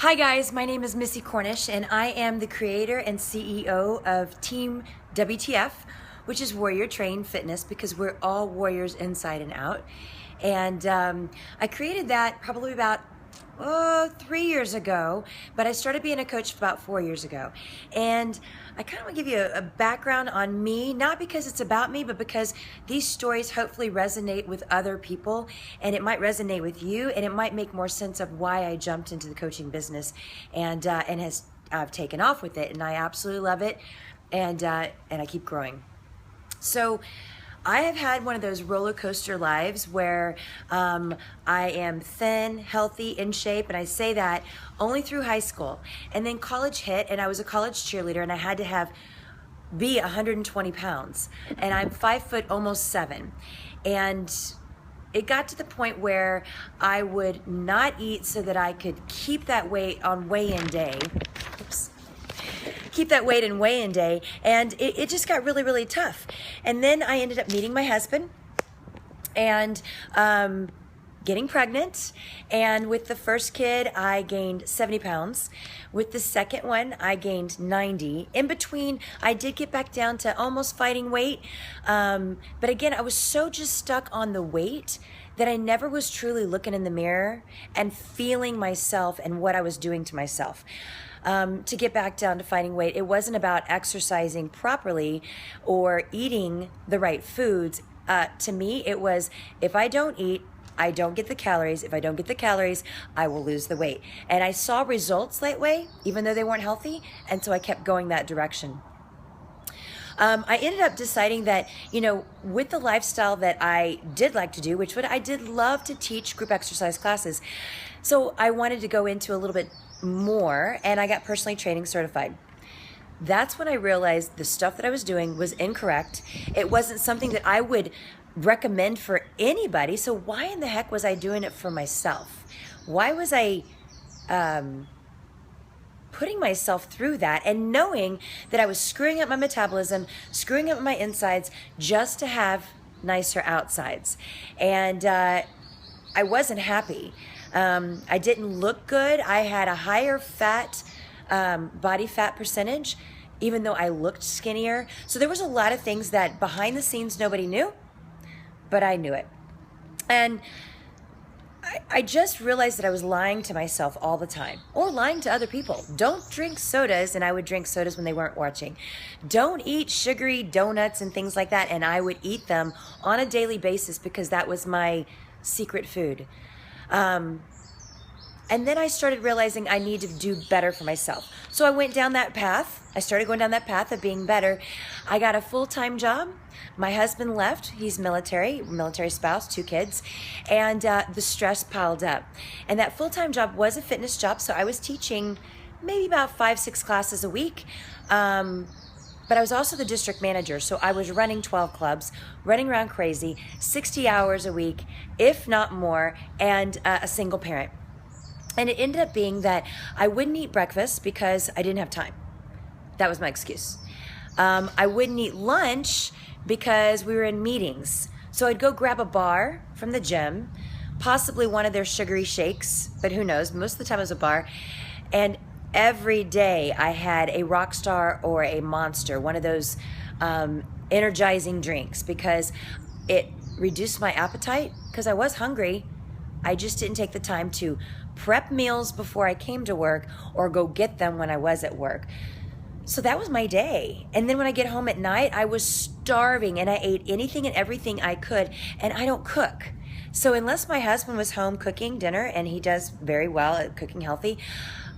Hi guys, my name is Missy Cornish and I am the creator and CEO of Team WTF, which is Warrior Train Fitness, because we're all warriors inside and out. And I created that probably about 3 years ago, but I started being a coach about 4 years ago. And I kind of want to give you a background on me, not because it's about me, but because these stories hopefully resonate with other people, and it might resonate with you, and it might make more sense of why I jumped into the coaching business and I've taken off with it, and I absolutely love it, and I keep growing. So I have had one of those roller coaster lives where I am thin, healthy, in shape, and I say that only through high school. And then college hit, and I was a college cheerleader, and I had to be 120 pounds, and I'm 5 foot, almost 7. And it got to the point where I would not eat so that I could keep that weight on weigh-in day. Oops. Keep that weight in weigh-in day, and it just got really, really tough. And then I ended up meeting my husband and getting pregnant, and with the first kid I gained 70 pounds. With the second one I gained 90. In between I did get back down to almost fighting weight, but again I was so just stuck on the weight that I never was truly looking in the mirror and feeling myself and what I was doing to myself. To get back down to fighting weight, it wasn't about exercising properly or eating the right foods. To me, it was, if I don't eat, I don't get the calories. If I don't get the calories, I will lose the weight. And I saw results that way, even though they weren't healthy, and so I kept going that direction. I ended up deciding that, with the lifestyle that I did like to do, I did love to teach group exercise classes. So I wanted to go into a little bit more, and I got personally training certified. That's when I realized the stuff that I was doing was incorrect. It wasn't something that I would recommend for anybody. So why in the heck was I doing it for myself? Why was I putting myself through that and knowing that I was screwing up my metabolism, screwing up my insides just to have nicer outsides? And I wasn't happy. I didn't look good. I had a higher body fat percentage, even though I looked skinnier. So there was a lot of things that behind the scenes nobody knew, but I knew it. And I just realized that I was lying to myself all the time, or lying to other people. Don't drink sodas, and I would drink sodas when they weren't watching. Don't eat sugary donuts and things like that, and I would eat them on a daily basis because that was my secret food. And then I started realizing I need to do better for myself. So I went down that path. I started going down that path of being better. I got a full-time job. My husband left. He's military spouse, 2 kids. And the stress piled up. And that full-time job was a fitness job, so I was teaching maybe about 5-6 classes a week. But I was also the district manager, so I was running 12 clubs, running around crazy, 60 hours a week, if not more, and a single parent. And it ended up being that I wouldn't eat breakfast because I didn't have time. That was my excuse. I wouldn't eat lunch because we were in meetings. So I'd go grab a bar from the gym, possibly one of their sugary shakes, but who knows, most of the time it was a bar. And every day I had a Rockstar or a Monster, one of those energizing drinks, because it reduced my appetite because I was hungry. I just didn't take the time to prep meals before I came to work or go get them when I was at work. So that was my day. And then when I get home at night, I was starving, and I ate anything and everything I could, and I don't cook. So unless my husband was home cooking dinner, and he does very well at cooking healthy,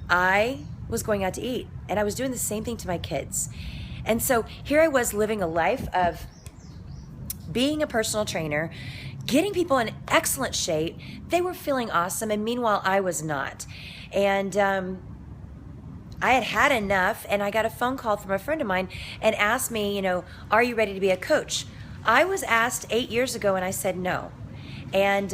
I was going out to eat, and I was doing the same thing to my kids. And so here I was living a life of being a personal trainer, getting people in excellent shape. They were feeling awesome, and meanwhile I was not. And I had had enough, and I got a phone call from a friend of mine and asked me, are you ready to be a coach? I was asked 8 years ago, and I said no. And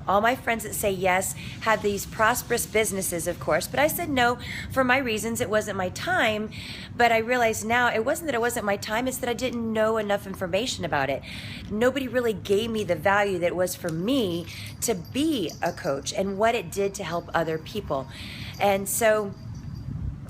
all my friends that say yes had these prosperous businesses, of course, but I said no for my reasons. It wasn't my time, but I realize now it wasn't that it wasn't my time, it's that I didn't know enough information about it. Nobody really gave me the value that it was for me to be a coach and what it did to help other people. And so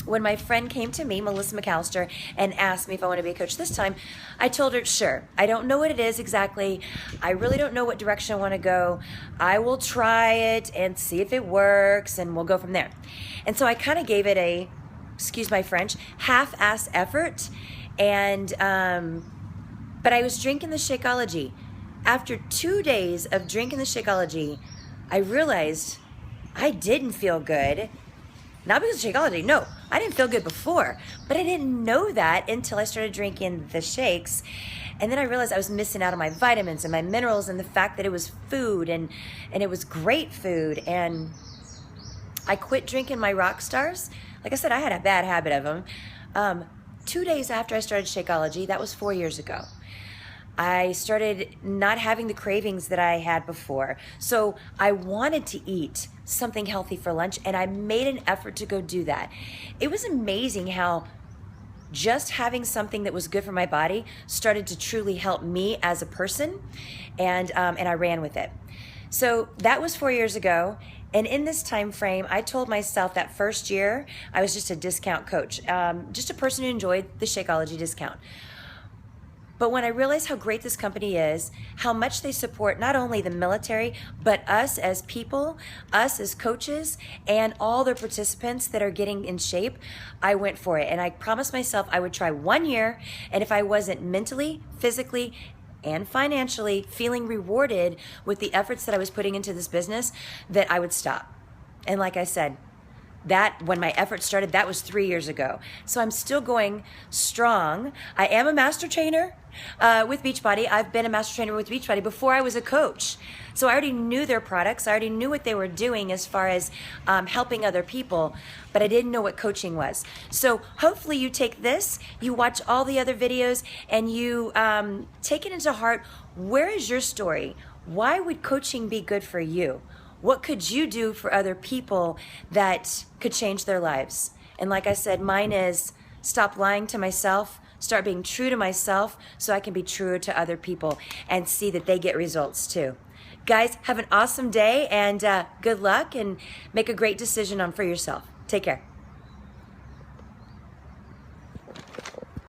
when my friend came to me, Melissa McAllister, and asked me if I want to be a coach this time, I told her, sure. I don't know what it is exactly. I really don't know what direction I want to go. I will try it and see if it works, and we'll go from there. And so I kind of gave it a, excuse my French, half-ass effort. And but I was drinking the Shakeology. After 2 days of drinking the Shakeology, I realized I didn't feel good. Not because of Shakeology, no. I didn't feel good before, but I didn't know that until I started drinking the shakes. And then I realized I was missing out on my vitamins and my minerals and the fact that it was food and it was great food. And I quit drinking my Rock Stars. Like I said, I had a bad habit of them. 2 days after I started Shakeology, that was 4 years ago, I started not having the cravings that I had before. So I wanted to eat something healthy for lunch, and I made an effort to go do that. It was amazing how just having something that was good for my body started to truly help me as a person, and I ran with it. So that was 4 years ago. And in this time frame, I told myself that first year, I was just a discount coach, just a person who enjoyed the Shakeology discount. But when I realized how great this company is, how much they support not only the military, but us as people, us as coaches, and all their participants that are getting in shape, I went for it. And I promised myself I would try 1 year, and if I wasn't mentally, physically, and financially feeling rewarded with the efforts that I was putting into this business, that I would stop. And like I said, that when my effort started, that was 3 years ago. So I'm still going strong. I am a master trainer with Beachbody. I've been a master trainer with Beachbody before I was a coach. So I already knew their products. I already knew what they were doing as far as helping other people, but I didn't know what coaching was. So hopefully you take this, you watch all the other videos, and you take it into heart. Where is your story? Why would coaching be good for you? What could you do for other people that could change their lives? And like I said, mine is stop lying to myself, start being true to myself so I can be truer to other people and see that they get results too. Guys, have an awesome day and good luck, and make a great decision for yourself. Take care.